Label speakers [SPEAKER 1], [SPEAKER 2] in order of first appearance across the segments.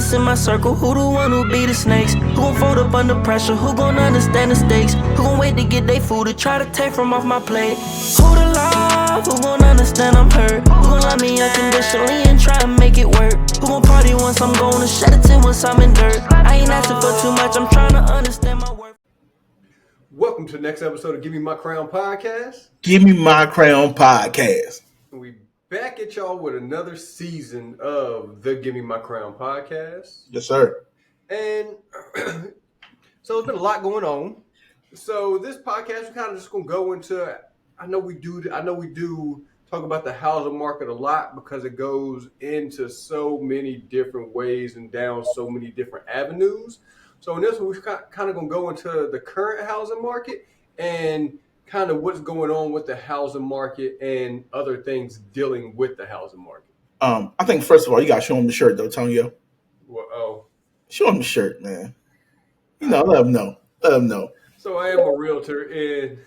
[SPEAKER 1] closest in my circle? Who the one who be the snakes? Who gon' fold up under pressure? Who gon' understand the stakes? Who gon' wait to get their food to try to take from off my plate? Who the love? Who gon' understand I'm hurt? Who gon' love me unconditionally and try to make it work? Who gon' party once I'm gone and shed a tear once I'm in dirt? I ain't asking for too much, I'm trying to understand my worth.
[SPEAKER 2] Welcome to the next episode of Give Me My Crown podcast.
[SPEAKER 3] Give Me My Crown podcast.
[SPEAKER 2] We back at y'all with another season of the Give Me My Crown podcast.
[SPEAKER 3] Yes, sir.
[SPEAKER 2] And so there's been a lot going on. So this podcast, we're kind of just gonna go into. I know we do talk about the housing market a lot because it goes into so many different ways and down so many different avenues. So in this one, we're kind of going to go into the current housing market and kind of what's going on with the housing market and other things dealing with the housing market.
[SPEAKER 3] I think first of all, you got to show them the shirt, though, Tonyo.
[SPEAKER 2] Well,
[SPEAKER 3] show them the shirt, man. Let them know. Let them know.
[SPEAKER 2] So I am a realtor in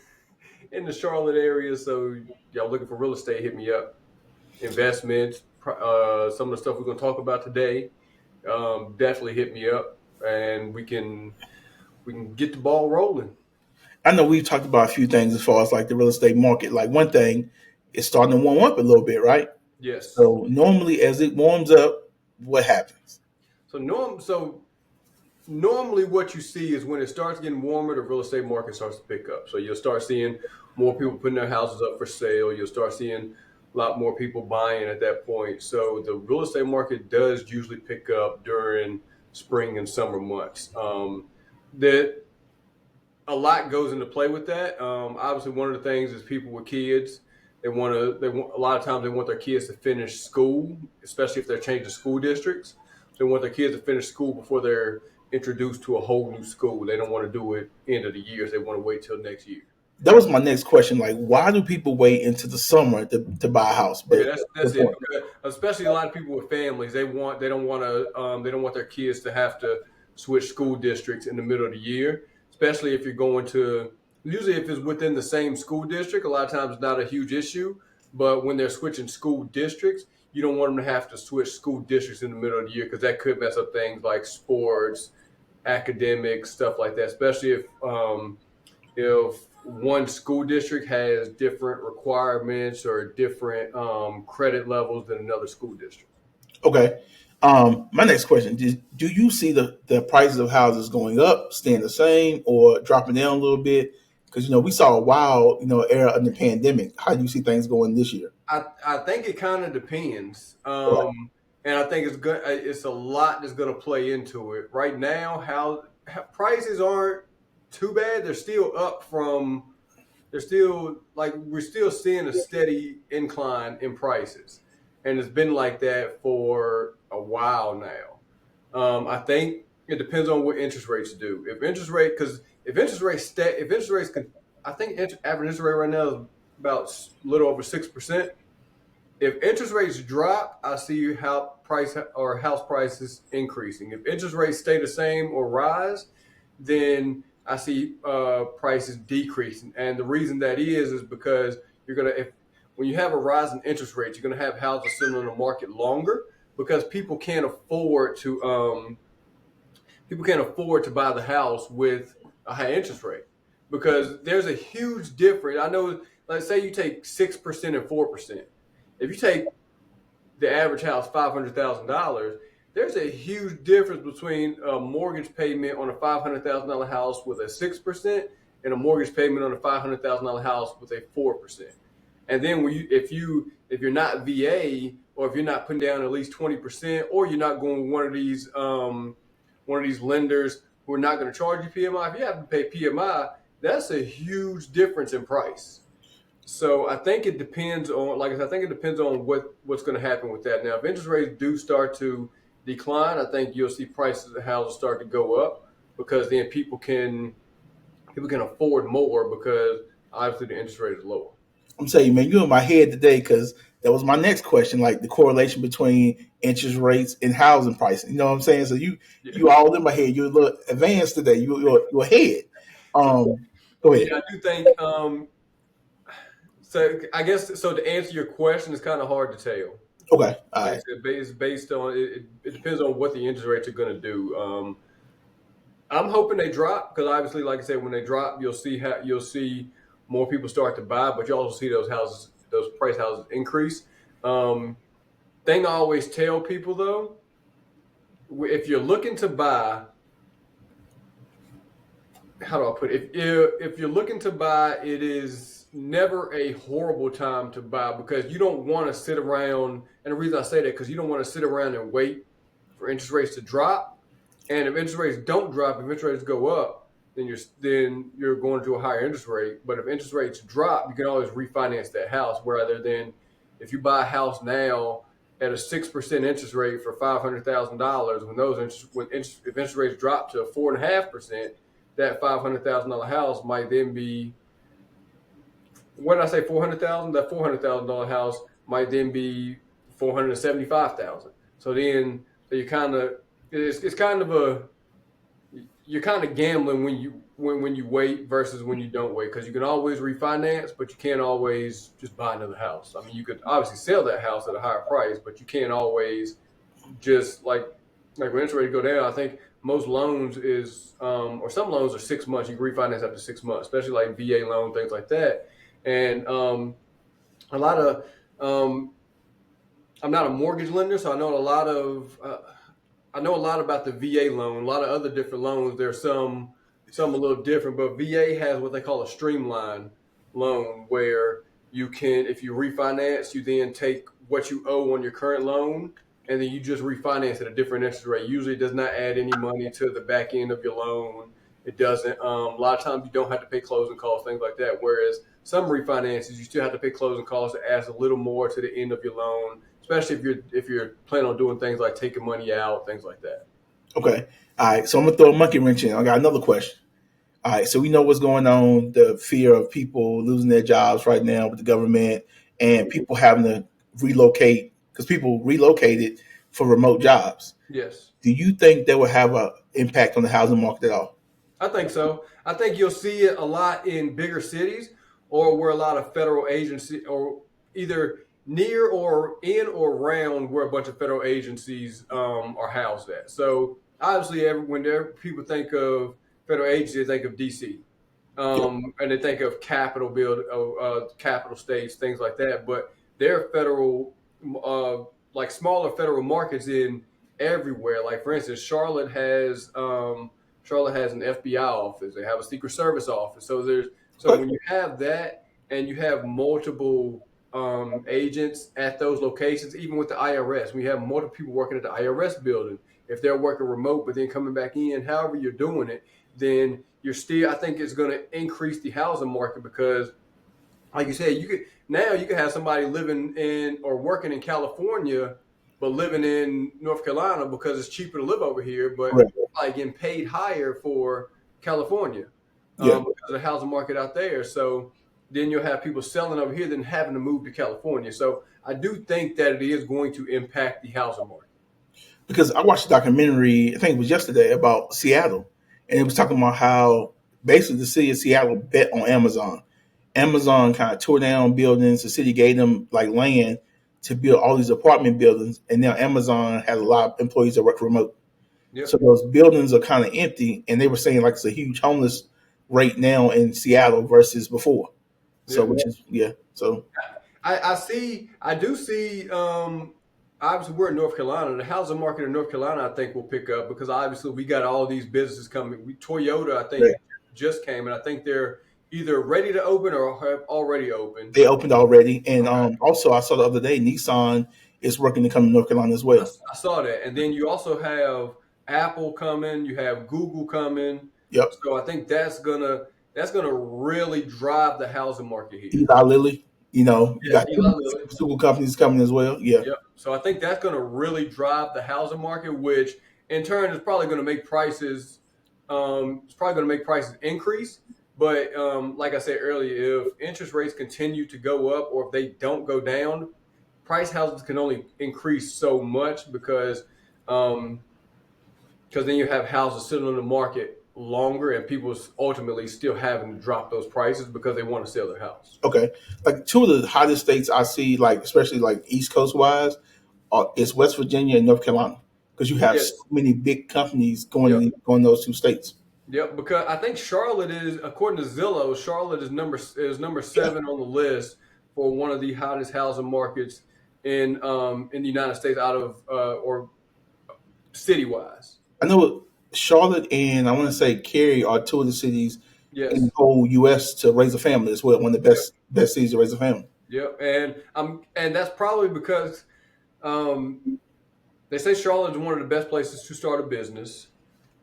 [SPEAKER 2] the Charlotte area. So y'all looking for real estate, hit me up. Investments, some of the stuff we're going to talk about today, definitely hit me up. And we can get the ball rolling.
[SPEAKER 3] I know we've talked about a few things as far as like the real estate market. Like one thing is starting to warm up a little bit, right?
[SPEAKER 2] Yes.
[SPEAKER 3] So normally as it warms up, what happens?
[SPEAKER 2] So normally what you see is when it starts getting warmer, the real estate market starts to pick up. So you'll start seeing more people putting their houses up for sale. You'll start seeing a lot more people buying at that point. So the real estate market does usually pick up during spring and summer months. That a lot goes into play with that. Obviously, one of the things is people with kids. A lot of times they want their kids to finish school, especially if they're changing school districts. They want their kids to finish school before they're introduced to a whole new school. They don't want to do it end of the year. They want to wait till next year.
[SPEAKER 3] That was my next question. Like, why do people wait into the summer to buy a house? But
[SPEAKER 2] yeah, that's it. Especially a lot of people with families, they don't want their kids to have to switch school districts in the middle of the year. Especially if you're going to, usually if it's within the same school district, a lot of times it's not a huge issue. But when they're switching school districts, you don't want them to have to switch school districts in the middle of the year because that could mess up things like sports, academics, stuff like that. Especially if one school district has different requirements or different credit levels than another school district.
[SPEAKER 3] Okay. My next question, do you see the prices of houses going up, staying the same, or dropping down a little bit? Because, we saw a wild, era of the pandemic. How do you see things going this year?
[SPEAKER 2] I think it kind of depends. And I think it's a lot that's going to play into it. Right now, how prices aren't too bad. They're still up we're still seeing a steady incline in prices. And it's been like that for a while now. I think it depends on what interest rates do. I think average interest rate right now is about a little over 6%. If interest rates drop, I see house prices increasing. If interest rates stay the same or rise, then I see prices decreasing. And the reason that is because when you have a rise in interest rates, you're going to have houses sitting on the market longer because people can't afford to buy the house with a high interest rate because there's a huge difference. I know, let's say you take 6% and 4%. If you take the average house $500,000, there's a huge difference between a mortgage payment on a $500,000 house with a 6% and a mortgage payment on a $500,000 house with a 4%. And then if you're not VA or if you're not putting down at least 20%, or you're not going with one of these lenders who are not going to charge you PMI, if you have to pay PMI, that's a huge difference in price. So I think it depends on, what's going to happen with that. Now, if interest rates do start to decline, I think you'll see prices of houses start to go up because then people can afford more because obviously the interest rate is lower.
[SPEAKER 3] I'm telling you, man, you're in my head today because that was my next question, like the correlation between interest rates and housing pricing. You know what I'm saying? So you all in my head. You're a little advanced today. You're ahead. Go ahead.
[SPEAKER 2] Yeah, I do think. So I guess to answer your question, it's kind of hard to tell.
[SPEAKER 3] Okay, all
[SPEAKER 2] Like I
[SPEAKER 3] right.
[SPEAKER 2] said, it's based on it depends on what the interest rates are going to do. I'm hoping they drop because obviously, like I said, when they drop, you'll see more people start to buy, but you also see those price houses increase. Um, Thing I always tell people though, if you're looking to buy, how do I put it? If you're looking to buy, it is never a horrible time to buy because you don't want to sit around. And the reason I say that because you don't want to sit around and wait for interest rates to drop. And if interest rates don't drop, if interest rates go up, then you're going to a higher interest rate. But if interest rates drop, you can always refinance that house. Rather than if you buy a house now at a 6% interest rate for $500,000, if interest rates drop to 4.5%, that $500,000 house might then be, what did I say, 400,000? That $400,000 house might then be 475,000. So you kind of it's kind of a you're kind of gambling when you wait versus when you don't wait because you can always refinance, but you can't always just buy another house. I mean, you could obviously sell that house at a higher price, but you can't always just like when interest rates go down. I think most loans is or some loans are 6 months. You can refinance after 6 months, especially like VA loan things like that. And a lot of I'm not a mortgage lender, so I know a lot about the VA loan, a lot of other different loans. There's some a little different, but VA has what they call a streamline loan where you can, if you refinance, you then take what you owe on your current loan and then you just refinance at a different interest rate. Usually it does not add any money to the back end of your loan. It doesn't. A lot of times you don't have to pay closing costs, things like that. Whereas some refinances, you still have to pay closing costs. It adds a little more to the end of your loan, especially if you're planning on doing things like taking money out, things like that.
[SPEAKER 3] Okay. All right. So I'm gonna throw a monkey wrench in. I got another question. All right. So we know what's going on, the fear of people losing their jobs right now with the government and people having to relocate because people relocated for remote jobs.
[SPEAKER 2] Yes.
[SPEAKER 3] Do you think that will have an impact on the housing market at all?
[SPEAKER 2] I think so. I think you'll see it a lot in bigger cities or where a lot of federal agency or either near or in or around where a bunch of federal agencies are housed at. So obviously, when people think of federal agencies, they think of DC,
[SPEAKER 3] Yeah.
[SPEAKER 2] and they think of capital states, things like that. But there are federal, like smaller federal markets in everywhere. Like for instance, Charlotte has an FBI office. They have a Secret Service office. So
[SPEAKER 3] Okay.
[SPEAKER 2] when you have that and you have multiple agents at those locations, even with the IRS, we have multiple people working at the IRS building. If they're working remote but then coming back in, however you're doing it, then I think it's going to increase the housing market because, like you said, you could have somebody living in or working in California but living in North Carolina because it's cheaper to live over here, but
[SPEAKER 3] Correct.
[SPEAKER 2] probably getting paid higher for California
[SPEAKER 3] Yeah.
[SPEAKER 2] because of the housing market out there. So then you'll have people selling over here then having to move to California. So I do think that it is going to impact the housing market.
[SPEAKER 3] Because I watched a documentary, I think it was yesterday, about Seattle, and it was talking about how basically the city of Seattle bet on Amazon. Amazon kind of tore down buildings. The city gave them like land to build all these apartment buildings, and now Amazon has a lot of employees that work remote. So
[SPEAKER 2] Yep.
[SPEAKER 3] those buildings are kind of empty, and they were saying like it's a huge homeless rate now in Seattle versus before. So
[SPEAKER 2] Yep.
[SPEAKER 3] which is yeah. So
[SPEAKER 2] I do see, obviously we're in North Carolina. The housing market in North Carolina, I think will pick up because obviously we got all these businesses coming. Toyota, I think
[SPEAKER 3] yeah,
[SPEAKER 2] just came and I think they're either ready to open or have already opened.
[SPEAKER 3] they opened already, and
[SPEAKER 2] Okay.
[SPEAKER 3] also I saw the other day Nissan is working to come to North Carolina as
[SPEAKER 2] I,
[SPEAKER 3] well.
[SPEAKER 2] I saw that. And then you also have Apple coming, you have Google coming.
[SPEAKER 3] Yep.
[SPEAKER 2] So I think that's gonna really drive the housing market here.
[SPEAKER 3] Eli Lilly, you
[SPEAKER 2] Yes,
[SPEAKER 3] got two
[SPEAKER 2] Eli Lilly.
[SPEAKER 3] pharmaceutical companies coming as well. Yeah.
[SPEAKER 2] Yep. So I think that's going to really drive the housing market, which in turn is probably going to make prices. It's probably going to make prices increase. But like I said earlier, if interest rates continue to go up or if they don't go down, price houses can only increase so much because then you have houses sitting on the market longer and people ultimately still having to drop those prices because they want to sell their house.
[SPEAKER 3] Okay. Like two of the hottest states I see, like especially like East Coast wise, it's West Virginia and North Carolina because you have so
[SPEAKER 2] Yes.
[SPEAKER 3] many big companies
[SPEAKER 2] Yep.
[SPEAKER 3] going those two states.
[SPEAKER 2] Yep. Because I think Charlotte is, according to Zillow, Charlotte is number
[SPEAKER 3] Yeah,
[SPEAKER 2] 7 on the list for one of the hottest housing markets in the United States out of or city wise.
[SPEAKER 3] I know Charlotte and I want to say Cary are two of the cities in the
[SPEAKER 2] Yes.
[SPEAKER 3] whole U.S. to raise a family as well. One of the
[SPEAKER 2] Yep.
[SPEAKER 3] best cities to raise a family.
[SPEAKER 2] Yep. And that's probably because um, they say Charlotte is one of the best places to start a business.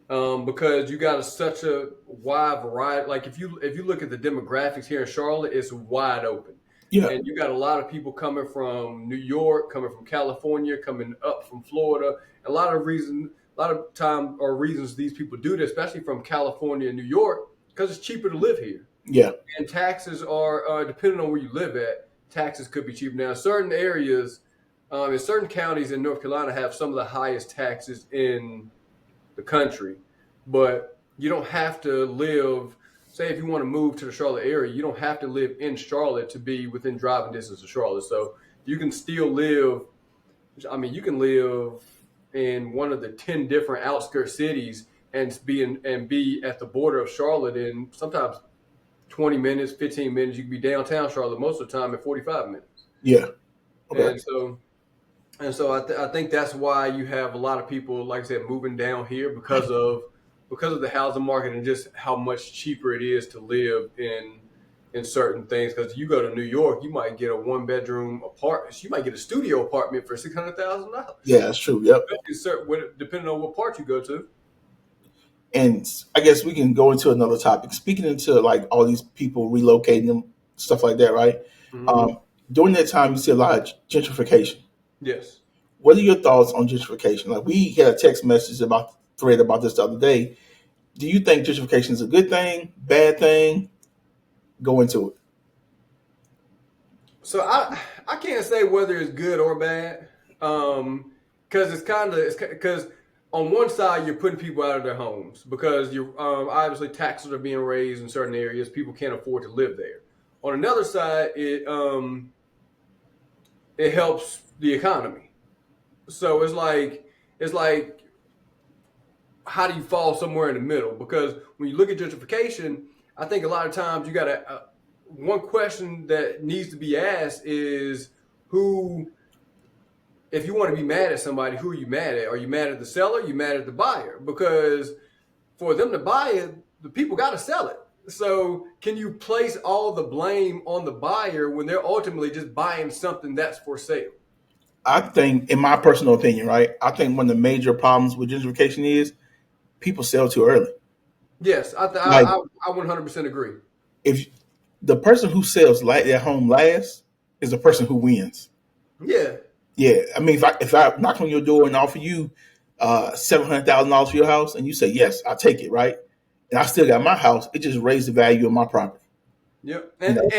[SPEAKER 2] Because you got such a wide variety. Like if you look at the demographics here in Charlotte, it's wide open,
[SPEAKER 3] Yeah,
[SPEAKER 2] and you got a lot of people coming from New York, coming from California, coming up from Florida. A lot of time or reasons these people do this, especially from California and New York, because it's cheaper to live here,
[SPEAKER 3] yeah,
[SPEAKER 2] and taxes are depending on where you live at. Taxes could be cheaper now. Certain areas, in certain counties in North Carolina, have some of the highest taxes in the country, but you don't have to live. Say if you want to move to the Charlotte area, you don't have to live in Charlotte to be within driving distance of Charlotte. So you can still live. I mean, you can live in one of the 10 different outskirt cities and be at the border of Charlotte in sometimes 20 minutes, 15 minutes. You can be downtown Charlotte most of the time in 45 minutes.
[SPEAKER 3] yeah. Okay.
[SPEAKER 2] And so I think that's why you have a lot of people, like I said, moving down here because of the housing market and just how much cheaper it is to live in certain things. Because you go to New York, you might get a 1-bedroom apartment. You might get a studio apartment for $600,000.
[SPEAKER 3] Yeah, that's true. Yep.
[SPEAKER 2] Depending on what part you go to.
[SPEAKER 3] And I guess we can go into another topic. Speaking into like all these people relocating them, stuff like that, right?
[SPEAKER 2] Mm-hmm.
[SPEAKER 3] During that time, you see a lot of gentrification.
[SPEAKER 2] Yes.
[SPEAKER 3] What are your thoughts on gentrification? Like we had a text message about thread about this the other day. Do you think gentrification is a good thing, bad thing? Go into it.
[SPEAKER 2] So I can't say whether it's good or bad, because because on one side you're putting people out of their homes because you obviously taxes are being raised in certain areas. People can't afford to live there. On another side, it helps the economy. So it's like how do you fall somewhere in the middle? Because when you look at gentrification, I think a lot of times you got to one question that needs to be asked is who, if you want to be mad at somebody, who are you mad at? Are you mad at the seller? Are you mad at the buyer? Because for them to buy it, the people got to sell it. So can you place all the blame on the buyer when they're ultimately just buying something that's for sale?
[SPEAKER 3] I think, in my personal opinion, right, I think one of the major problems with gentrification is people sell too early.
[SPEAKER 2] Yes,
[SPEAKER 3] Like
[SPEAKER 2] I 100% agree.
[SPEAKER 3] if the person who sells their home last is the person who wins.
[SPEAKER 2] Yeah.
[SPEAKER 3] Yeah, I mean, if I knock on your door and offer you $700,000 for your house, and you say yes, I'll take it, right? And I still got my house, it just raised the value of my property.
[SPEAKER 2] Yep.
[SPEAKER 3] You know,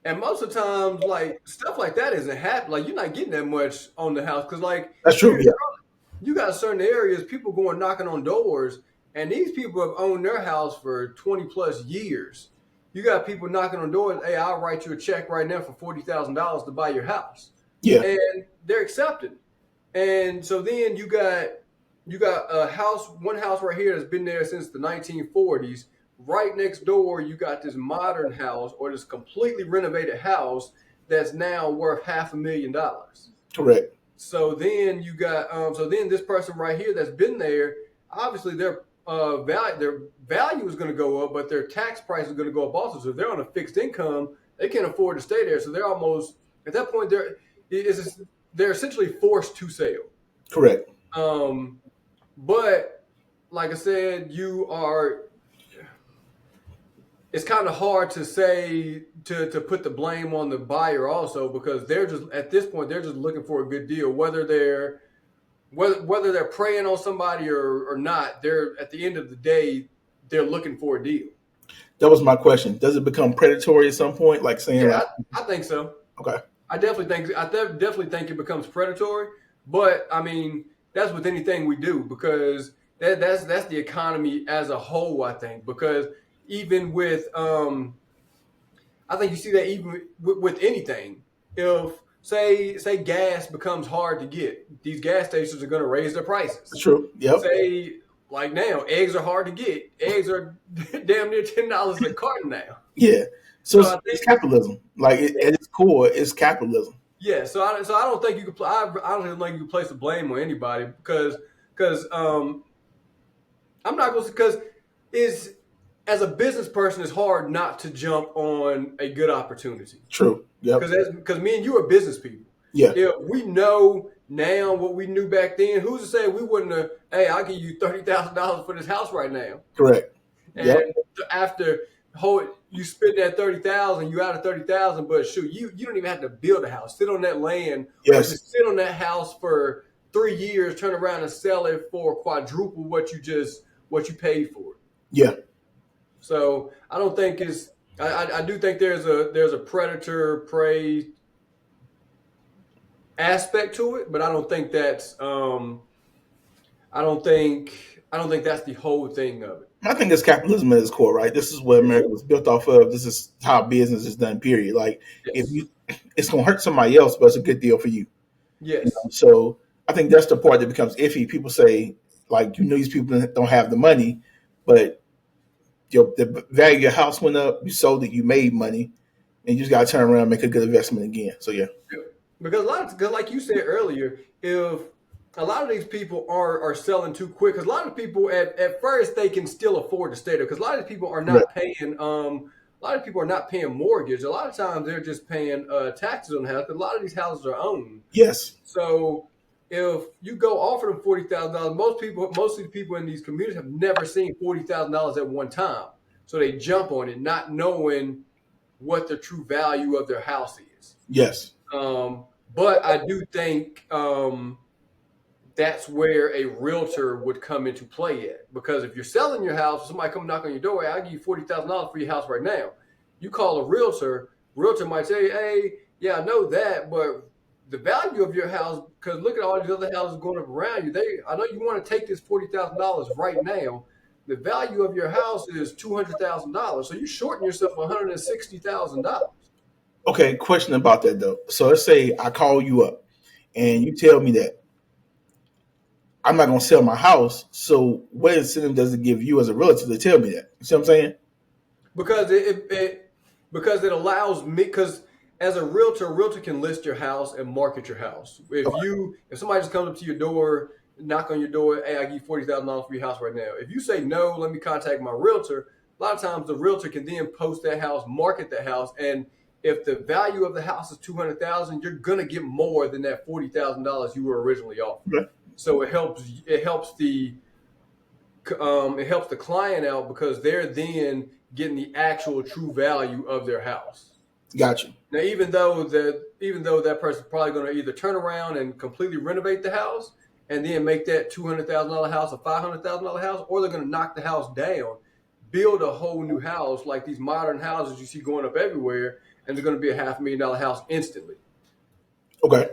[SPEAKER 2] And most of the times, like stuff like that isn't happening. Like you're not getting that much on the house because, like,
[SPEAKER 3] that's true. Yeah,
[SPEAKER 2] you got certain areas, people going knocking on doors, and these people have owned their house for 20 plus years. You got people knocking on doors. Hey, I'll write you a check right now for $40,000 to buy your house,
[SPEAKER 3] yeah,
[SPEAKER 2] and they're accepted. And so then you got one house right here that's been there since the 1940s. Right next door, you got this modern house or this completely renovated house that's now worth $500,000.
[SPEAKER 3] correct.
[SPEAKER 2] So then you got so then this person right here that's been there, obviously their value is going to go up, but their tax price is going to go up also. So if they're on a fixed income, they can't afford to stay there. So they're almost at that point they're essentially forced to sell.
[SPEAKER 3] Correct.
[SPEAKER 2] But like I said, it's kind of hard to say to put the blame on the buyer also because they're just at this point they're just looking for a good deal, whether they're preying on somebody or not. They're at the end of the day they're looking for a deal.
[SPEAKER 3] That was my question. Does it become predatory at some point? Like saying,
[SPEAKER 2] Yeah, I think so.
[SPEAKER 3] okay,
[SPEAKER 2] I definitely think it becomes predatory. But I mean that's with anything we do because that's the economy as a whole. I think because even with I think you see that even with anything. If say gas becomes hard to get. These gas stations are going to raise their prices.
[SPEAKER 3] True. Yep.
[SPEAKER 2] Say like now, eggs are hard to get. Eggs are damn near $10 a carton now.
[SPEAKER 3] Yeah. So
[SPEAKER 2] So I
[SPEAKER 3] it's
[SPEAKER 2] think
[SPEAKER 3] capitalism. Like at its core, it's capitalism.
[SPEAKER 2] yeah. So I don't think you could. I don't even think you can place the blame on anybody because I'm not going to because is as a business person, it's hard not to jump on a good opportunity.
[SPEAKER 3] True. Yep.
[SPEAKER 2] Because me and you are business people.
[SPEAKER 3] Yeah.
[SPEAKER 2] If we know now what we knew back then, who's to say we wouldn't have? Hey, I'll give you $30,000 for this house right now.
[SPEAKER 3] Correct.
[SPEAKER 2] And
[SPEAKER 3] Yep.
[SPEAKER 2] after you spend that 30,000, you out of 30,000. But shoot, you don't even have to build a house. Sit on that land.
[SPEAKER 3] Yes.
[SPEAKER 2] Or just sit on that house for 3 years. Turn around and sell it for quadruple what you paid for it.
[SPEAKER 3] Yeah.
[SPEAKER 2] So I don't think it's. I do think there's a predator prey aspect to it, but I don't think that's. I don't think that's the whole thing of it.
[SPEAKER 3] I think it's capitalism at its core, right? This is what America was built off of. This is how business is done. Period. Like
[SPEAKER 2] Yes.
[SPEAKER 3] it's gonna hurt somebody else, but it's a good deal for you.
[SPEAKER 2] Yes.
[SPEAKER 3] So I think that's the part that becomes iffy. People say, like, these people don't have the money, but the value of your house went up, you sold it, you made money, and you just got to turn around and make a good investment again. So, yeah.
[SPEAKER 2] Because like you said earlier, if a lot of these people are selling too quick, because a lot of people at first they can still afford to stay there, because a lot of people are not paying. A lot of people are not paying mortgage. A lot of times they're just paying taxes on the house. Because a lot of these houses are owned.
[SPEAKER 3] Yes.
[SPEAKER 2] So if you go offer them $40,000, most of the people in these communities have never seen $40,000 at one time. So they jump on it, not knowing what the true value of their house is.
[SPEAKER 3] Yes.
[SPEAKER 2] But I do think that's where a realtor would come into play at. Because if you're selling your house, somebody come knock on your door, hey, I'll give you $40,000 for your house right now. You call a realtor might say, hey, yeah, I know that, but the value of your house, because look at all these other houses going up around you. I know you want to take this $40,000 right now. The value of your house is $200,000, so you're shorting yourself $160,000.
[SPEAKER 3] Okay, question about that, though. So let's say I call you up and you tell me that I'm not going to sell my house. So what incentive does it give you as a realtor to tell me that? You see what I'm saying?
[SPEAKER 2] Because it allows me, because as a realtor can list your house and market your house. If somebody just comes up to your door, knock on your door, hey, I give you $40,000 for your house right now. If you say no, let me contact my realtor. A lot of times the realtor can then post that house, market that house, and if the value of the house is $200,000, you're gonna get more than that $40,000 you were originally offered.
[SPEAKER 3] Okay.
[SPEAKER 2] So it helps the client out, because they're then getting the actual true value of their house.
[SPEAKER 3] Gotcha.
[SPEAKER 2] Now, even though that person's probably going to either turn around and completely renovate the house and then make that $200,000 house a $500,000 house, or they're going to knock the house down, build a whole new house like these modern houses you see going up everywhere, and they're going to be a $500,000 house instantly.
[SPEAKER 3] Okay.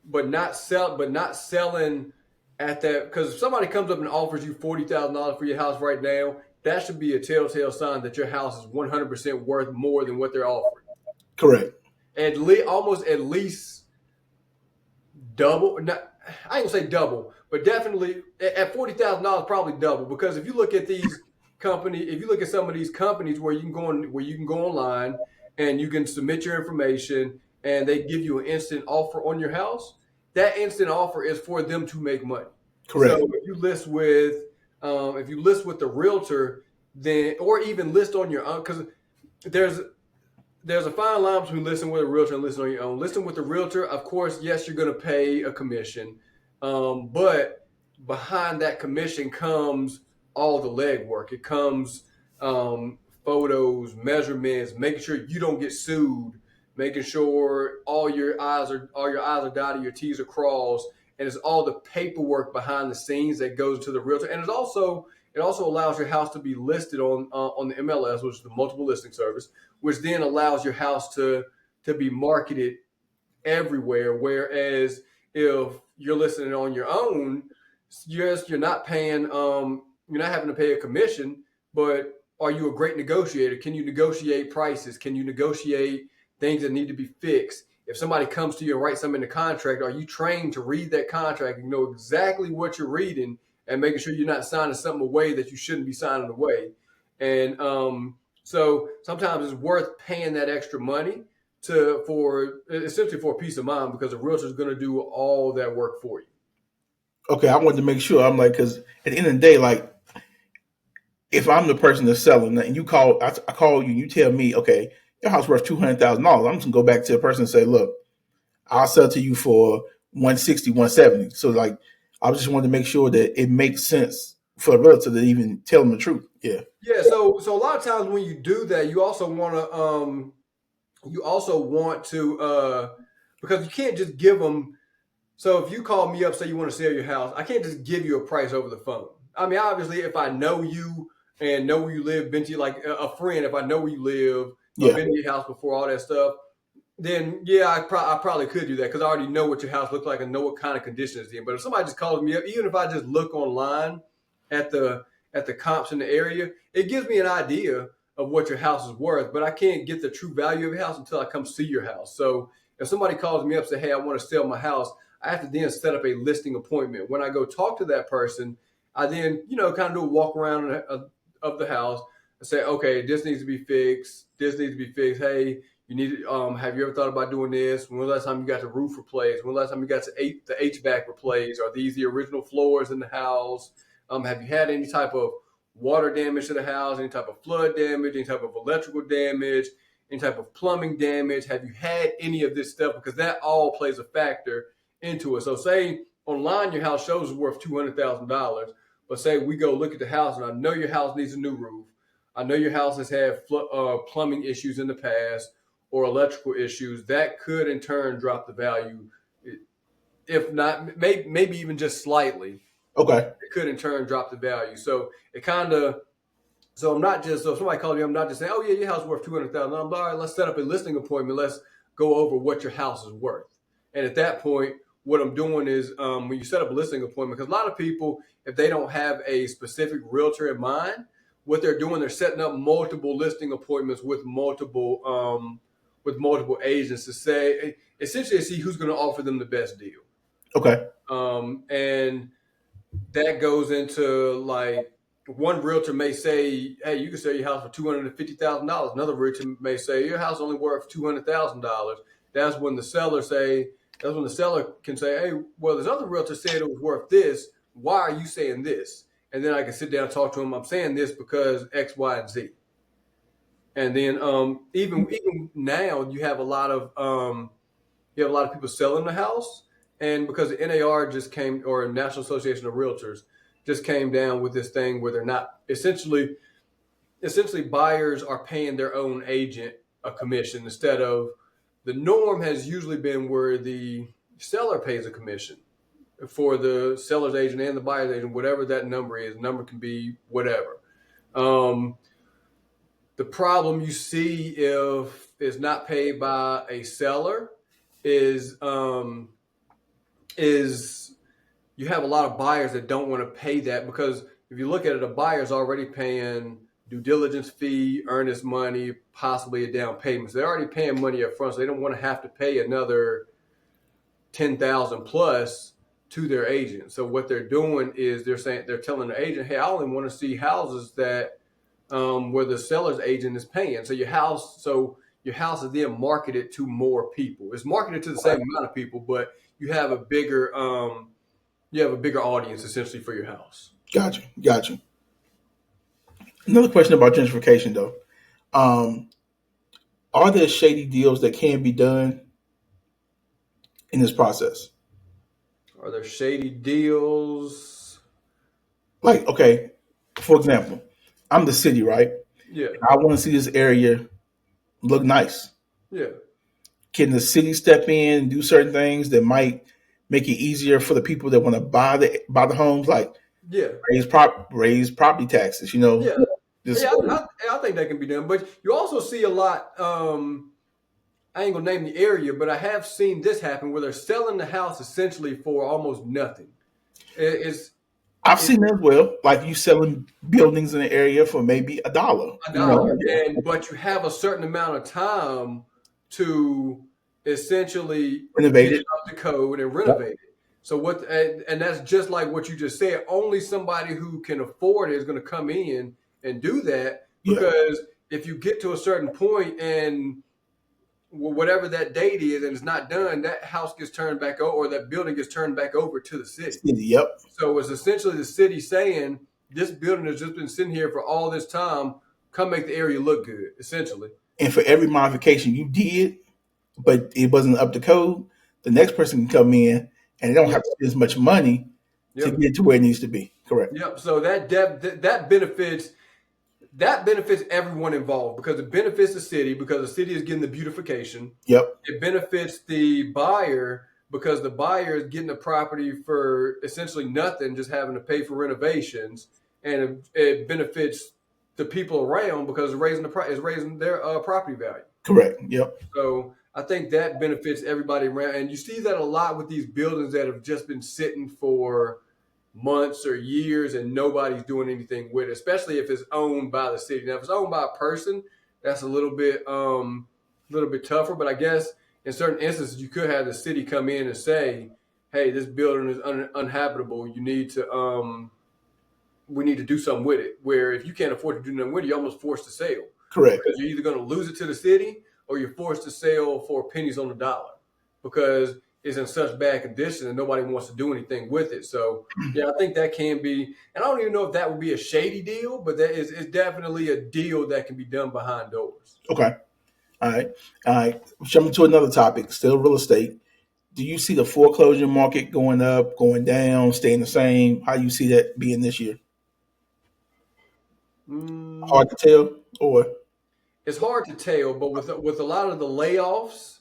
[SPEAKER 2] But not selling at that, because if somebody comes up and offers you $40,000 for your house right now, that should be a telltale sign that your house is 100% worth more than what they're offering.
[SPEAKER 3] Correct.
[SPEAKER 2] At least double. Not, I ain't gonna say double, but definitely at $40,000, probably double. Because if you look at some of these companies where you can go online and you can submit your information and they give you an instant offer on your house, that instant offer is for them to make money.
[SPEAKER 3] Correct.
[SPEAKER 2] So if you list with the realtor, then, or even list on your own, because there's a fine line between listing with a realtor and listing on your own. Listing with the realtor, of course, yes, you're going to pay a commission, but behind that commission comes all the legwork. It comes photos, measurements, making sure you don't get sued, making sure all your I's are dotted, your T's are crossed, and it's all the paperwork behind the scenes that goes to the realtor. And it also allows your house to be listed on the MLS, which is the multiple listing service, which then allows your house to be marketed everywhere. Whereas if you're listing it on your own, you're not paying, you're not having to pay a commission, but are you a great negotiator? Can you negotiate prices? Can you negotiate things that need to be fixed? if somebody comes to you and writes something in the contract, are you trained to read that contract and know exactly what you're reading and making sure you're not signing something away that you shouldn't be signing away? And so sometimes it's worth paying that extra money for essentially for peace of mind, because a realtor is going to do all that work for you.
[SPEAKER 3] Okay, I wanted to make sure. I'm like, because at the end of the day, like, if I'm the person that's selling and you call, I call you, and you tell me, okay, your house worth $200,000. I'm just gonna go back to the person and say, look, I'll sell to you for 160, 170. So like, I just wanted to make sure that it makes sense for the realtor to even tell them the truth. Yeah.
[SPEAKER 2] Yeah. So a lot of times when you do that, you also want to because you can't just give them. So if you call me up, say you want to sell your house, I can't just give you a price over the phone. I mean, obviously, if I know you and know where you live, been to you like a friend, if I know where you live, I've been to your house before, all that stuff, then yeah, I probably could do that, because I already know what your house looks like and know what kind of condition it's in. But if somebody just calls me up, even if I just look online at the comps in the area, it gives me an idea of what your house is worth. But I can't get the true value of your house until I come see your house. So if somebody calls me up and say, hey, I want to sell my house, I have to then set up a listing appointment. When I go talk to that person, I then, kind of do a walk around of the house and say, okay, this needs to be fixed. This needs to be fixed. Hey, you need to, have you ever thought about doing this? When was the last time you got the roof replaced? When was the last time you got the HVAC replaced? Are these the original floors in the house? Have you had any type of water damage to the house? Any type of flood damage? Any type of electrical damage? Any type of plumbing damage? Have you had any of this stuff? Because that all plays a factor into it. So say online your house shows is worth $200,000, but say we go look at the house and I know your house needs a new roof. I know your house has had plumbing issues in the past or electrical issues. That could in turn drop the value, if not maybe even just slightly.
[SPEAKER 3] Okay.
[SPEAKER 2] It could in turn drop the value. So it kind of, so I'm not just, so if somebody calls me, I'm not just saying, oh yeah, your house is worth $200,000. I'm like, all right, let's set up a listing appointment. Let's go over what your house is worth. And at that point, what I'm doing is when you set up a listing appointment, because a lot of people, if they don't have a specific realtor in mind, what they're doing, they're setting up multiple listing appointments with multiple agents to say, essentially see who's going to offer them the best deal.
[SPEAKER 3] Okay.
[SPEAKER 2] And that goes into like, one realtor may say, hey, you can sell your house for $250,000. Another realtor may say your house is only worth $200,000. That's when the seller can say, hey, well, this other realtor said it was worth this. Why are you saying this? And then I can sit down and talk to him. I'm saying this because X, Y, and Z. And then even now you have a lot of people selling the house, and because the NAR just came, or National Association of Realtors just came down with this thing where they're not essentially buyers are paying their own agent a commission instead of, the norm has usually been where the seller pays a commission for the seller's agent and the buyer's agent, whatever that number is. Number can be whatever. The problem you see if it's not paid by a seller is you have a lot of buyers that don't want to pay that, because if you look at it, a buyer's already paying due diligence fee, earnest money, possibly a down payment. So they're already paying money up front, so they don't want to have to pay another $10,000 plus to their agent. So what they're doing is they're telling the agent, hey, I only want to see houses that where the seller's agent is paying. So your house is then marketed to more people. It's marketed to the same amount of people, but you have a bigger audience essentially for your house.
[SPEAKER 3] Gotcha. Another question about gentrification, though. Are there shady deals that can be done in this process?
[SPEAKER 2] Are there shady deals?
[SPEAKER 3] Like, okay, for example, I'm the city, right?
[SPEAKER 2] Yeah.
[SPEAKER 3] I want to see this area look nice.
[SPEAKER 2] Yeah.
[SPEAKER 3] Can the city step in and do certain things that might make it easier for the people that want to buy the homes, like raise property taxes?
[SPEAKER 2] Yeah. I think that can be done, but you also see a lot. I ain't gonna name the area, but I have seen this happen where they're selling the house essentially for almost nothing.
[SPEAKER 3] I've seen that as well. Like you selling buildings in the area for maybe $1.
[SPEAKER 2] But you have a certain amount of time to essentially get it
[SPEAKER 3] Renovated.
[SPEAKER 2] up to code and
[SPEAKER 3] Yep.
[SPEAKER 2] renovate it. So and that's just like what you just said. Only somebody who can afford it is going to come in and do that,
[SPEAKER 3] Yeah.
[SPEAKER 2] because if you get to a certain point and whatever that date is and it's not done, that house gets turned back over, or that building gets turned back over to the city.
[SPEAKER 3] Yep.
[SPEAKER 2] So it's essentially the city saying, this building has just been sitting here for all this time. Come make the area look good, essentially.
[SPEAKER 3] And for every modification you did, but it wasn't up to code, the next person can come in and they don't
[SPEAKER 2] Yep.
[SPEAKER 3] have to spend as much money to
[SPEAKER 2] Yep.
[SPEAKER 3] get to where it needs to be. Correct.
[SPEAKER 2] Yep. So that benefits everyone involved, because it benefits the city because the city is getting the beautification.
[SPEAKER 3] Yep.
[SPEAKER 2] It benefits the buyer because the buyer is getting the property for essentially nothing, just having to pay for renovations, and it benefits the people around because it's raising their property value.
[SPEAKER 3] Correct. Yep.
[SPEAKER 2] So I think that benefits everybody around, and you see that a lot with these buildings that have just been sitting for months or years and nobody's doing anything with it, especially if it's owned by the city. Now, if it's owned by a person, that's a little bit tougher. But I guess in certain instances, you could have the city come in and say, "Hey, this building is uninhabitable. You need to we need to do something with it." Where if you can't afford to do nothing with it, you're almost forced to sell,
[SPEAKER 3] Correct.
[SPEAKER 2] because you're either going to lose it to the city or you're forced to sell for pennies on the dollar because it's in such bad condition and nobody wants to do anything with it. So yeah, I think that can be, and I don't even know if that would be a shady deal, but that is it's definitely a deal that can be done behind doors.
[SPEAKER 3] Okay. All right. All right. Jumping to another topic, still real estate. Do you see the foreclosure market going up, going down, staying the same? How do you see that being this year? Hard to tell, or
[SPEAKER 2] It's hard to tell, but with a lot of the layoffs,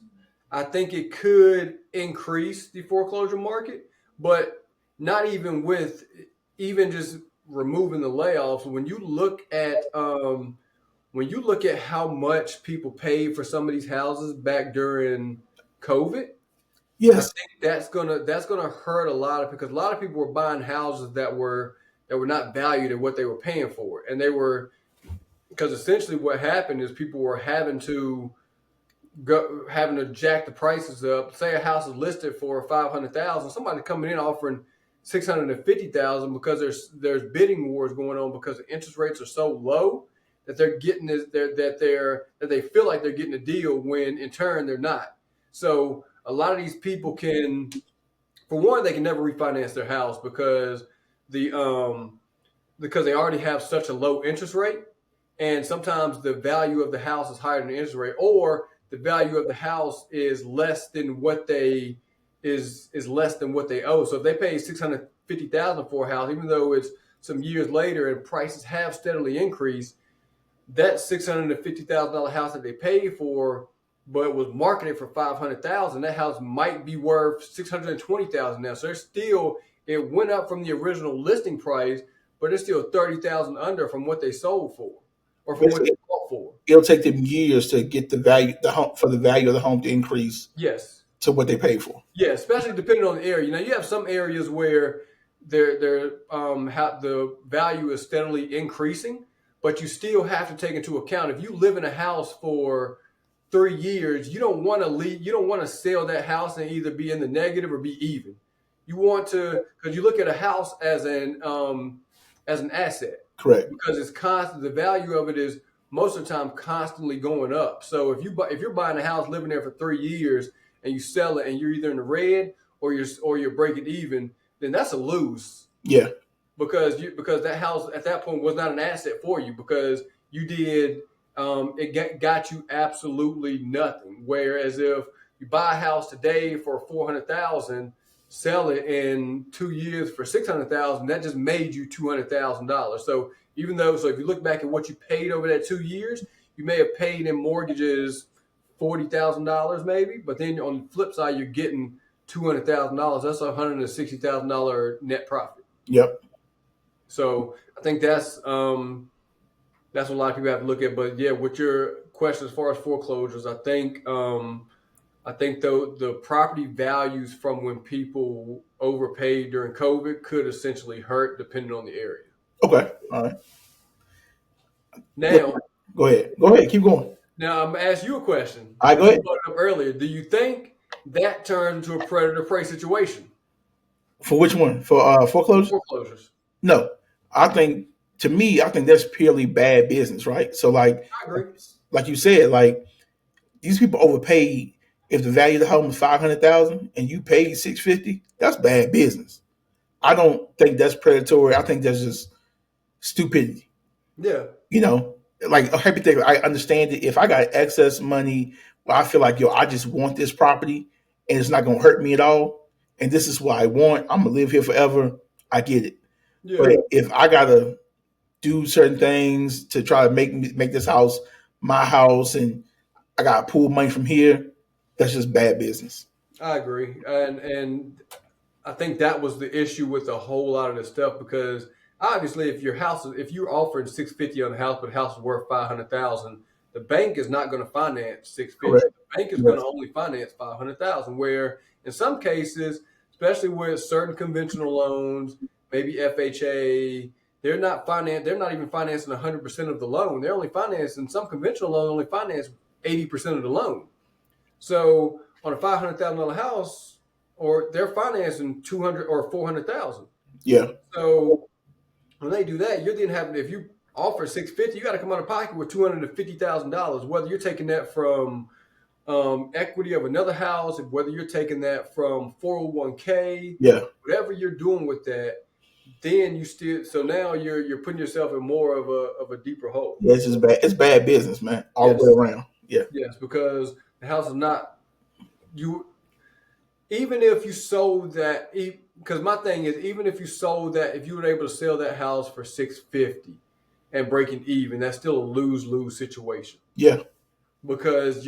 [SPEAKER 2] I think it could increase the foreclosure market, but not even just removing the layoffs. When you look at how much people paid for some of these houses back during COVID, I
[SPEAKER 3] yes,
[SPEAKER 2] think that's gonna hurt a lot of, because a lot of people were buying houses that were not valued at what they were paying for it, and they were, because essentially what happened is people were having to jack the prices up. Say a house is listed for 500,000, somebody coming in offering 650,000 because there's bidding wars going on because the interest rates are so low that they're getting this that they feel like they're getting a deal when in turn they're not. So a lot of these people can, for one, they can never refinance their house the because they already have such a low interest rate, and sometimes the value of the house is higher than the interest rate, or the value of the house is less than what they less than what they owe. So if they pay 650,000 for a house, even though it's some years later and prices have steadily increased, that $650,000 house that they paid for, but was marketed for 500,000, that house might be worth 620,000 now. So it went up from the original listing price, but it's still 30,000 under from what they sold for, or from what they bought for.
[SPEAKER 3] it'll take them years to get the value of the home to increase
[SPEAKER 2] Yes.
[SPEAKER 3] to what they paid for.
[SPEAKER 2] Yeah, especially depending on the area. Now, you have some areas where the value is steadily increasing, but you still have to take into account, if you live in a house for 3 years, you don't want to leave. You don't want to sell that house and either be in the negative or be even. You want to, because you look at a house as an asset,
[SPEAKER 3] Correct.
[SPEAKER 2] because it's constant. The value of it is most of the time constantly going up. So if you're buying a house, living there for 3 years, and you sell it, and you're either in the red or you're breaking even, then that's a lose.
[SPEAKER 3] Yeah.
[SPEAKER 2] Because that house at that point was not an asset for you, because you did got you absolutely nothing. Whereas if you buy a house today for 400,000, sell it in 2 years for 600,000, that just made you $200,000. So if you look back at what you paid over that 2 years, you may have paid in mortgages $40,000 maybe, but then on the flip side, you're getting $200,000. That's $160,000 net profit.
[SPEAKER 3] Yep.
[SPEAKER 2] So I think that's what a lot of people have to look at. But yeah, with your question as far as foreclosures, I think though the property values from when people overpaid during COVID could essentially hurt depending on the area.
[SPEAKER 3] Okay. All right.
[SPEAKER 2] Now,
[SPEAKER 3] Go ahead. Keep going.
[SPEAKER 2] Now I'm gonna ask you a question
[SPEAKER 3] I go
[SPEAKER 2] because you
[SPEAKER 3] ahead.
[SPEAKER 2] brought it up earlier. Do you think that turns into a predator prey situation
[SPEAKER 3] For which one? For
[SPEAKER 2] for
[SPEAKER 3] foreclosure?
[SPEAKER 2] foreclosures?
[SPEAKER 3] No. I think to me, I think that's purely bad business, right? So
[SPEAKER 2] I agree.
[SPEAKER 3] like you said, like these people overpaid. If the value of the home is 500,000 and you paid 650, that's bad business. I don't think that's predatory. I think that's just stupidity.
[SPEAKER 2] Yeah,
[SPEAKER 3] You know, like a hypothetical, I understand it. If I got excess money where I feel like, yo, I just want this property and it's not gonna hurt me at all, and this is what I want, I'm gonna live here forever. I get it.
[SPEAKER 2] yeah,
[SPEAKER 3] But if I gotta do certain things to try to make this house my house, and I gotta pull money from here, that's just bad business.
[SPEAKER 2] I agree. And I think that was the issue with a whole lot of this stuff because obviously, if you're offering 650 on the house, but the house is worth 500,000, the bank is not going to finance 650.
[SPEAKER 3] Correct.
[SPEAKER 2] The bank is going
[SPEAKER 3] Yes.
[SPEAKER 2] to only finance 500,000. Where in some cases, especially with certain conventional loans, maybe FHA, they're not even financing 100% of the loan. They're only financing some conventional loan only finance 80% of the loan. So on a $500,000 house, or they're financing 200 or 400,000.
[SPEAKER 3] Yeah.
[SPEAKER 2] So when they do that, you're then having if you offer 650, you got to come out of pocket with $250,000. Whether you're taking that from equity of another house, whether you're taking that from 401k,
[SPEAKER 3] Yeah.
[SPEAKER 2] whatever you're doing with that, then you still so now you're putting yourself in more of a deeper hole.
[SPEAKER 3] Yeah. It's just bad. It's bad business, man, all the
[SPEAKER 2] Yes,
[SPEAKER 3] way around. Yeah.
[SPEAKER 2] yes, because the house is not you even if you sold that because my thing is even if you sold that if you were able to sell that house for 650 and breaking even that's still a lose-lose situation
[SPEAKER 3] Yeah.
[SPEAKER 2] because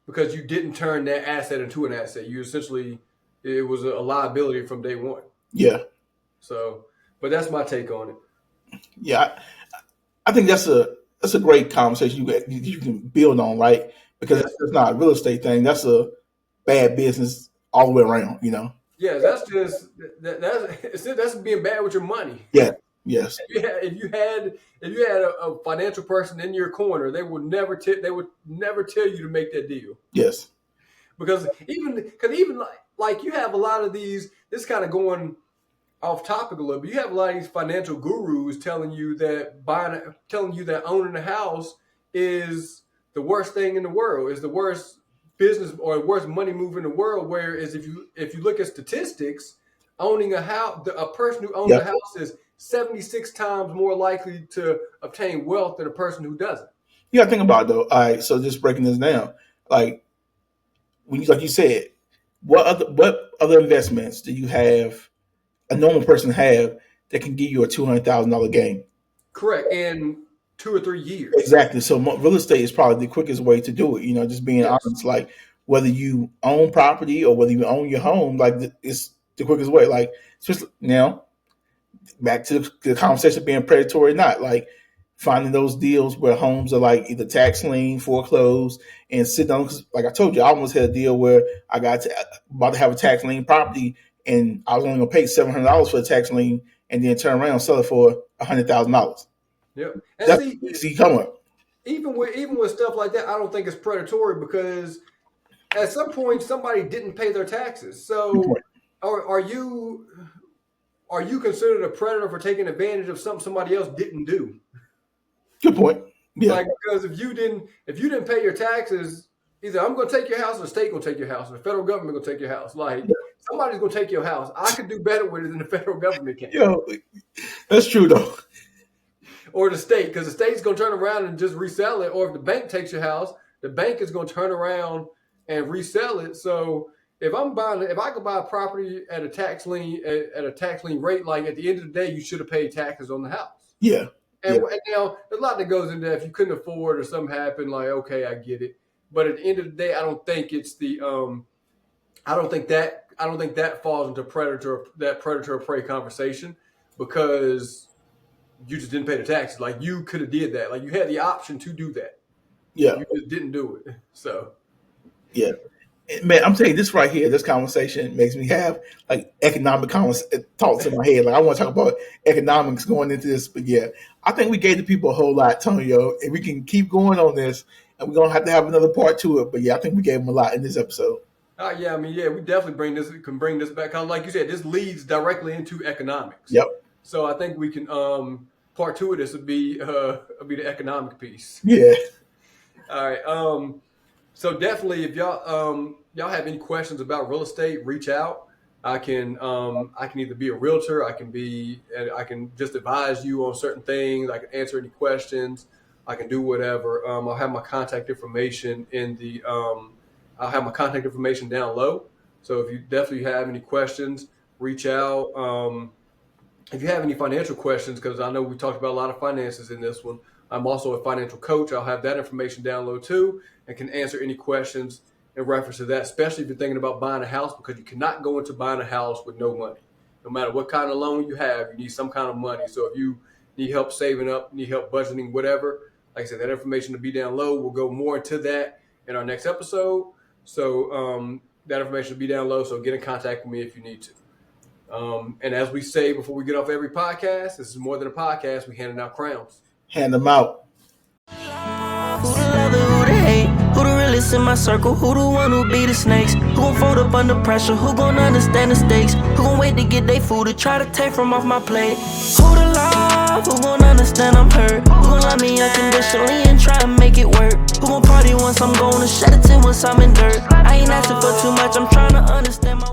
[SPEAKER 2] because you didn't turn that asset into an asset you essentially it was a liability from day one.
[SPEAKER 3] Yeah.
[SPEAKER 2] So but that's my take on it.
[SPEAKER 3] Yeah. I think that's a great conversation you can build on, right? Because
[SPEAKER 2] Yes,
[SPEAKER 3] that's just not a real estate thing. That's a bad business all the way around. You know.
[SPEAKER 2] yes, that's just that's being bad with your money.
[SPEAKER 3] Yeah. Yes.
[SPEAKER 2] If you had a financial person in your corner, they would never tell you to make that deal
[SPEAKER 3] Yes.
[SPEAKER 2] because even like you have a lot of these. This kind of going off topic a little bit. You have a lot of these financial gurus telling you that owning a house is the worst thing in the world, is the worst business or the worst money move in the world. Whereas if you look at statistics, owning a house, a person who owns a
[SPEAKER 3] Yep.
[SPEAKER 2] house is 76 times more likely to obtain wealth than a person who doesn't.
[SPEAKER 3] You got to think about it, though. All right. So just breaking this down, like like you said, what other investments do you have a normal person have that can give you a $200,000 gain?
[SPEAKER 2] Correct. In 2 or 3 years.
[SPEAKER 3] Exactly. So real estate is probably the quickest way to do it. You know, just being
[SPEAKER 2] Yes.
[SPEAKER 3] honest. Like whether you own property or whether you own your home, like it's the quickest way. Like especially now, back to the conversation of being predatory or not. Like finding those deals where homes are like either tax lien, foreclosed, and sitting on. Cause like I told you, I almost had a deal where I got about to have a tax lien property, and I was only gonna pay $700 for the tax lien, and then turn around and sell it for $100,000.
[SPEAKER 2] Yep. And
[SPEAKER 3] That's
[SPEAKER 2] see,
[SPEAKER 3] see, come on.
[SPEAKER 2] even with stuff like that, I don't think it's predatory because at some point somebody didn't pay their taxes.
[SPEAKER 3] Good
[SPEAKER 2] So
[SPEAKER 3] point.
[SPEAKER 2] are you considered a predator for taking advantage of something somebody else didn't do?
[SPEAKER 3] Good point. Yeah.
[SPEAKER 2] Like because if you didn't pay your taxes, either I'm going to take your house, or the state going to take your house, or the federal government going to take your house. Like somebody's going to take your house. I could do better with it than the federal government can,
[SPEAKER 3] Yo, that's true though.
[SPEAKER 2] or the state, because the state's going to turn around and just resell it. Or if the bank takes your house, the bank is going to turn around and resell it. So if I could buy a property at a tax lien rate, like at the end of the day, you should have paid taxes on the house.
[SPEAKER 3] Yeah.
[SPEAKER 2] And,
[SPEAKER 3] Yeah.
[SPEAKER 2] and now there's a lot that goes into that. If you couldn't afford or something happened, like okay, I get it. But at the end of the day, I don't think it's the I don't think that falls into predator prey conversation because you just didn't pay the taxes. Like you could have did that. Like you had the option to do that.
[SPEAKER 3] Yeah.
[SPEAKER 2] You just didn't do it. So
[SPEAKER 3] Yeah. Man, I'm telling you, this right here, this conversation makes me have like economic thoughts in my head. Like I want to talk about economics going into this, but yeah, I think we gave the people a whole lot, Tonyo, and we can keep going on this, and we're gonna have to have another part to it. But yeah, I think we gave them a lot in this episode.
[SPEAKER 2] Yeah, I mean, yeah, we definitely can bring this back. Kind of like you said, this leads directly into economics.
[SPEAKER 3] Yep.
[SPEAKER 2] So I think we can part two of this would be the economic piece.
[SPEAKER 3] Yeah.
[SPEAKER 2] All right. So definitely, if y'all have any questions about real estate, reach out. I can either be a realtor, I can just advise you on certain things. I can answer any questions. I can do whatever. I'll have my contact information I'll have my contact information down low. So if you definitely have any questions, reach out. If you have any financial questions, because I know we talked about a lot of finances in this one, I'm also a financial coach. I'll have that information down low too, and can answer any questions in reference to that, especially if you're thinking about buying a house, because you cannot go into buying a house with no money. No matter what kind of loan you have, you need some kind of money. So if you need help saving up, need help budgeting, whatever, like I said, that information will be down low. We'll go more into that in our next episode. So that information will be down low. So get in contact with me if you need to. And as we say before we get off every podcast, this is more than a podcast. We handing out crowns.
[SPEAKER 3] Hand them out.
[SPEAKER 1] Who the love it, who the hate? Who the realest in my circle? Who the one who be the snakes? Who gon' fold up under pressure? Who gon' understand the stakes? Who gon' wait to get they food to try to take from off my plate? Who the love? Who gon' understand I'm hurt? Who gon' love me unconditionally and try and make it work? Who gon' party once I'm gone and shed a tear once I'm in dirt? I ain't asking for too much, I'm trying to understand my